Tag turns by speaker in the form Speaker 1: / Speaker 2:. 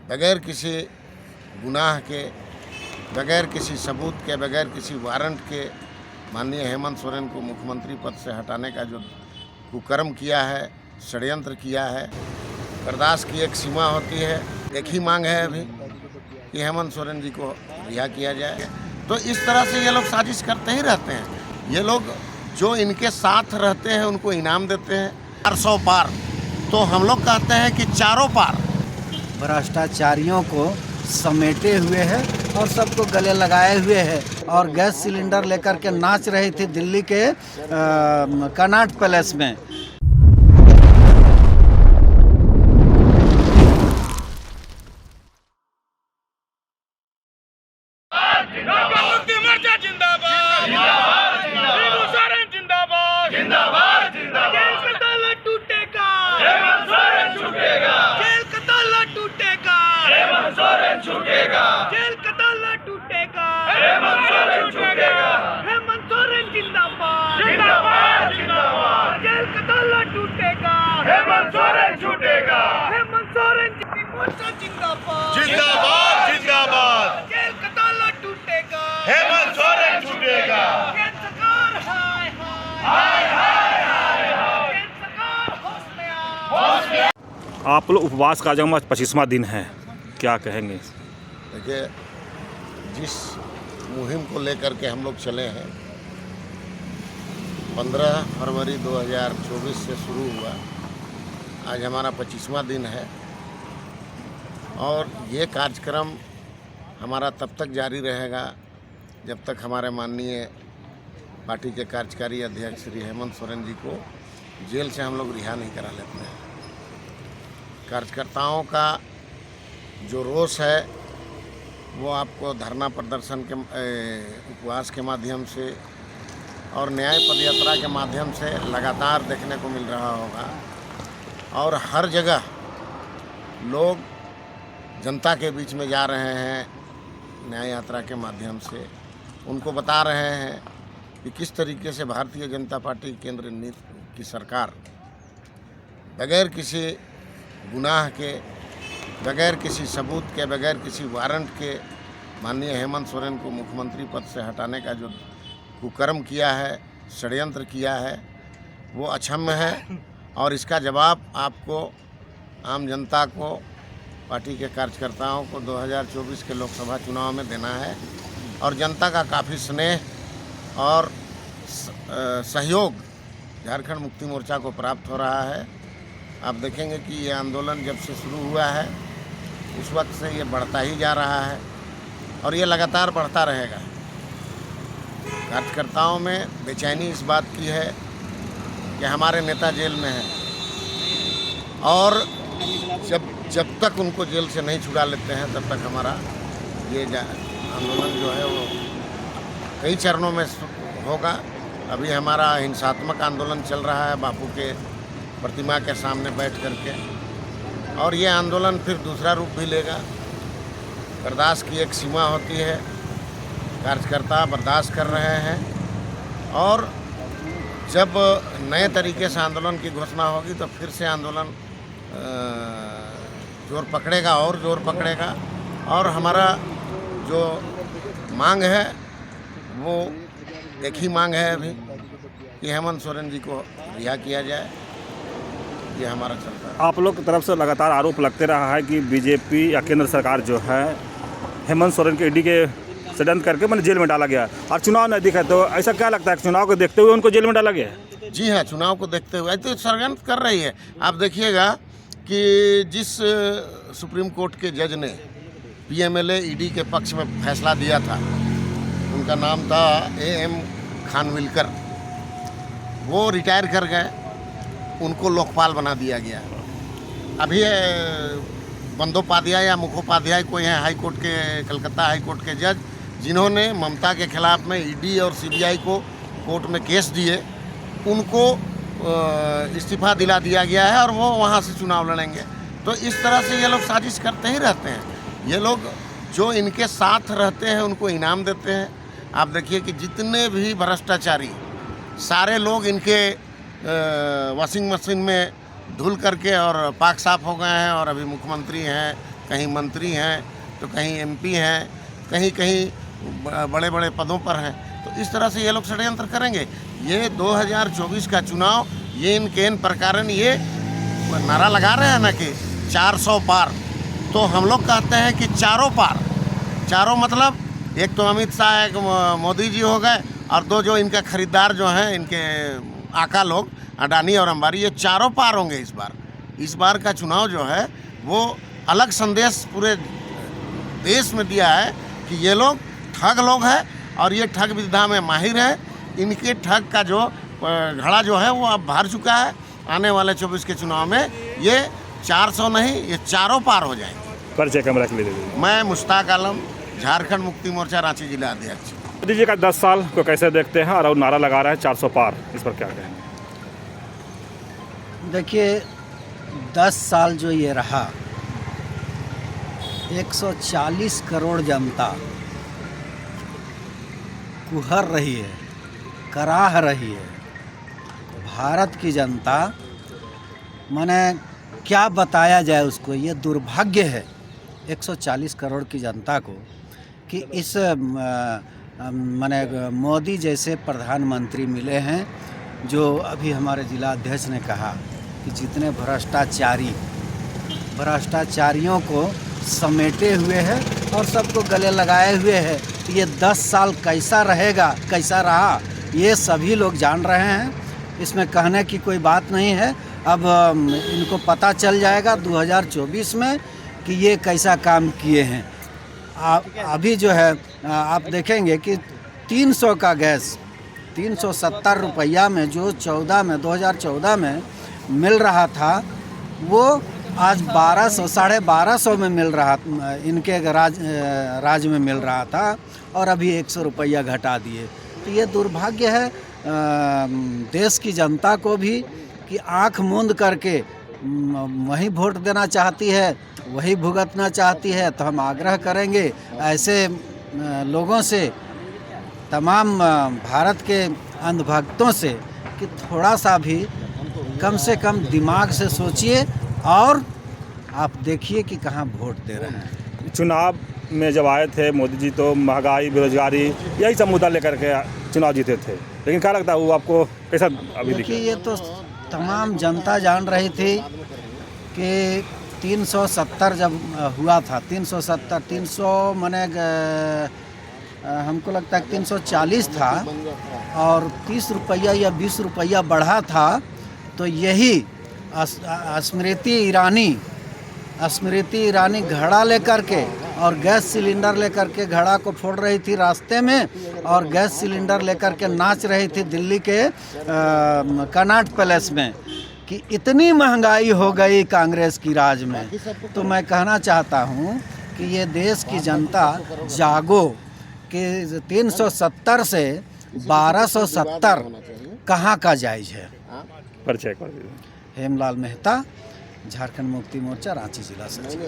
Speaker 1: बगैर किसी गुनाह के, बगैर किसी सबूत के, बगैर किसी वारंट के माननीय हेमंत सोरेन को मुख्यमंत्री पद से हटाने का जो कुकर्म किया है, षड्यंत्र किया है, बर्दाश्त की एक सीमा होती है। एक ही मांग है अभी कि हेमंत सोरेन जी को रिहा किया जाए। तो इस तरह से ये लोग साजिश करते ही रहते हैं। ये लोग जो इनके साथ रहते हैं उनको इनाम देते हैं 400 पार, तो हम लोग कहते हैं कि चारों पार।
Speaker 2: भ्रष्टाचारियों को समेटे हुए है और सबको गले लगाए हुए है और गैस सिलेंडर लेकर के नाच रही थी दिल्ली के कनॉट पैलेस में।
Speaker 3: आप लोग उपवास का जमा 25वां दिन है, क्या कहेंगे?
Speaker 1: देखिए, जिस मुहिम को लेकर के हम लोग चले हैं 15 फरवरी 2024 से शुरू हुआ, आज हमारा 25वां दिन है और ये कार्यक्रम हमारा तब तक जारी रहेगा जब तक हमारे माननीय पार्टी के कार्यकारी अध्यक्ष श्री हेमंत सोरेन जी को जेल से हम लोग रिहा नहीं करा लेते हैं। कार्यकर्ताओं का जो रोष है वो आपको धरना प्रदर्शन के उपवास के माध्यम से और न्याय पदयात्रा के माध्यम से लगातार देखने को मिल रहा होगा। और हर जगह लोग जनता के बीच में जा रहे हैं, न्याय यात्रा के माध्यम से उनको बता रहे हैं कि किस तरीके से भारतीय जनता पार्टी केंद्र नीति की सरकार बगैर किसी गुनाह के, बगैर किसी सबूत के, बगैर किसी वारंट के माननीय हेमंत सोरेन को मुख्यमंत्री पद से हटाने का जो कुकर्म किया है, षड्यंत्र किया है, वो अक्षम्य है। और इसका जवाब आपको, आम जनता को, पार्टी के कार्यकर्ताओं को 2024 के लोकसभा चुनाव में देना है। और जनता का काफ़ी स्नेह और सहयोग झारखंड मुक्ति मोर्चा को प्राप्त हो रहा है। आप देखेंगे कि ये आंदोलन जब से शुरू हुआ है उस वक्त से ये बढ़ता ही जा रहा है और ये लगातार बढ़ता रहेगा। कार्यकर्ताओं में बेचैनी इस बात की है कि हमारे नेता जेल में हैं और जब तक उनको जेल से नहीं छुड़ा लेते हैं तब तक हमारा ये आंदोलन जो है वो कई चरणों में होगा। अभी हमारा हिंसात्मक आंदोलन चल रहा है बापू के प्रतिमा के सामने बैठ करके, और ये आंदोलन फिर दूसरा रूप भी लेगा। बर्दाश्त की एक सीमा होती है, कार्यकर्ता बर्दाश्त कर रहे हैं और जब नए तरीके से आंदोलन की घोषणा होगी तो फिर से आंदोलन जोर पकड़ेगा और जोर पकड़ेगा। और हमारा जो मांग है वो एक ही मांग है अभी कि हेमंत सोरेन जी को रिहा किया जाए। ये हमारा चलता है।
Speaker 3: आप लोग की तरफ से लगातार आरोप लगते रहा है कि बीजेपी या केंद्र सरकार जो है हेमंत सोरेन के ईडी के षड्यंत्र करके मैंने जेल में डाला गया और चुनाव नज़दीक है, तो ऐसा क्या लगता है कि चुनाव को देखते हुए उनको जेल में डाला गया है?
Speaker 1: जी हाँ, चुनाव को देखते हुए तो षड्यंत्र कर रही है। आप देखिएगा कि जिस सुप्रीम कोर्ट के जज ने पीएमएलए ईडी के पक्ष में फैसला दिया था, उनका नाम था AM खानविलकर, वो रिटायर कर गए, उनको लोकपाल बना दिया गया। अभी बंदोपाध्याय या मुखोपाध्याय कोई हैं हाई कोर्ट के, कलकत्ता हाई कोर्ट के जज, जिन्होंने ममता के खिलाफ में ईडी और सीबीआई को कोर्ट में केस दिए, उनको इस्तीफा दिला दिया गया है और वो वहाँ से चुनाव लड़ेंगे। तो इस तरह से ये लोग साजिश करते ही रहते हैं। ये लोग जो इनके साथ रहते हैं उनको इनाम देते हैं। आप देखिए कि जितने भी भ्रष्टाचारी सारे लोग इनके वॉशिंग मशीन में धुल करके और पाक साफ हो गए हैं और अभी मुख्यमंत्री हैं, कहीं मंत्री हैं तो कहीं एमपी हैं, कहीं कहीं बड़े बड़े पदों पर हैं। तो इस तरह से ये लोग षड्यंत्र करेंगे। ये 2024 का चुनाव, ये इनके इन प्रकार ये नारा लगा रहे हैं ना कि 400 पार, तो हम लोग कहते हैं कि चारों पार। चारों मतलब एक तो अमित शाह, एक मोदी जी हो गए, और दो जो इनका खरीदार जो हैं, इनके आका लोग अडानी और अंबानी, ये चारों पार होंगे इस बार। इस बार का चुनाव जो है वो अलग संदेश पूरे देश में दिया है कि ये लोग ठग लोग हैं और ये ठग विद्या में माहिर है। इनके ठग का जो घड़ा जो है वो अब भर चुका है। आने वाले 24 के चुनाव में ये 400 नहीं, ये चारों पार हो जाएंगे।
Speaker 3: परिचय कैमरा के लिए
Speaker 1: मैं मुश्ताक आलम, झारखंड मुक्ति मोर्चा रांची जिला अध्यक्ष।
Speaker 3: मोदी जी का 10 साल को कैसे देखते हैं, और नारा लगा रहा है 400 पार, इस पर क्या कहेंगे?
Speaker 2: देखिए, 10 साल जो ये रहा, 140 करोड़ जनता कुहर रही है, कराह रही है। भारत की जनता, माने क्या बताया जाए उसको, ये दुर्भाग्य है 140 करोड़ की जनता को कि इस माने मोदी जैसे प्रधानमंत्री मिले हैं, जो अभी हमारे जिला अध्यक्ष ने कहा कि जितने भ्रष्टाचारियों को समेटे हुए हैं और सबको गले लगाए हुए हैं। तो ये 10 साल कैसा रहेगा, कैसा रहा, ये सभी लोग जान रहे हैं। इसमें कहने की कोई बात नहीं है। अब इनको पता चल जाएगा 2024 में कि ये कैसा काम किए हैं। अभी जो है आप देखेंगे कि 300 का गैस 370 रुपया में जो 2014 में मिल रहा था, वो आज 1200 साढ़े 1200 में मिल रहा, इनके राज्य में मिल रहा था, और अभी 100 रुपया घटा दिए। तो ये दुर्भाग्य है देश की जनता को भी कि आँख मूंद करके वही वोट देना चाहती है, वही भुगतना चाहती है। तो हम आग्रह करेंगे ऐसे लोगों से, तमाम भारत के अंधभक्तों से, कि थोड़ा सा भी कम से कम दिमाग से सोचिए और आप देखिए कि कहाँ वोट दे रहे हैं।
Speaker 3: चुनाव में जब आए थे मोदी जी तो महंगाई, बेरोजगारी, यही सब मुद्दा लेकर के चुनाव जीते थे, लेकिन क्या लगता है वो आपको कैसा अभी
Speaker 2: देखिए, ये तो तमाम जनता जान रही थी कि 370 जब हुआ था, 300 माने हमको लगता है 340 था, और 30 रुपया या 20 रुपया बढ़ा था। तो यही स्मृति ईरानी घड़ा लेकर के और गैस सिलेंडर लेकर के घड़ा को फोड़ रही थी रास्ते में, और गैस सिलेंडर लेकर के नाच रही थी दिल्ली के कनॉट पैलेस में कि इतनी महंगाई हो गई कांग्रेस की राज में। तो मैं कहना चाहता हूँ कि ये देश की जनता जागो कि 370 से 1270 कहाँ का जायज़ है।
Speaker 3: परिचय कर दीजिए।
Speaker 2: हेमलाल मेहता, झारखंड मुक्ति मोर्चा रांची जिला सचिव।